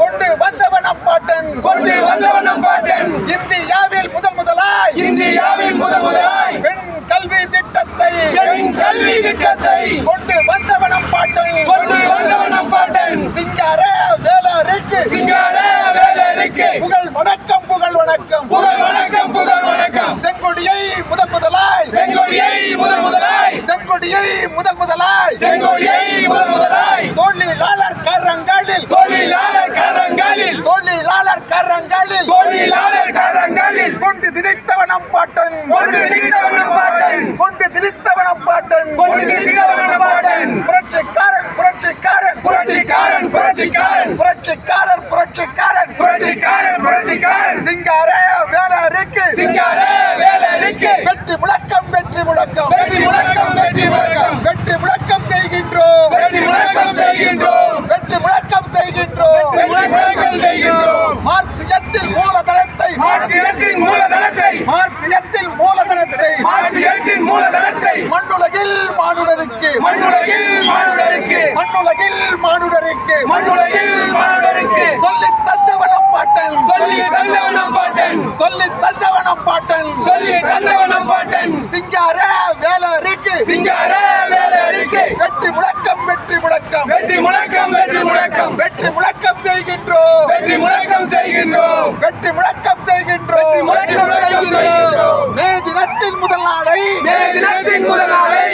கொண்டு வந்தவன் நம் பாட்டன் இந்தியாவில் முதலாய் பெண் கல்வி திட்டத்தை கொண்டு வந்தவன் நம் பாட்டன் சிங்கார வேலருக்கு புகழ் வணக்கம் செங்கொடியை முதலாய் தொழிலாளர் கரங்களில் கொண்டு திணித்தவன் நம் பாட்டன் புரட்சிக்காரன் சிங்கார வேலருக்கு வெற்றி முழக்கம் செய்கின்றோம் மார்க்சியத்தின் மூலதனத்தை மண்ணுலகில் மானுடருக்கு சொல்லித் தந்தவனம் பாட்டன் சிங்கார வேலருக்கு வெற்றி முழக்கம் செய்கின்றோம் மே தினத்தின் முதல் நாளை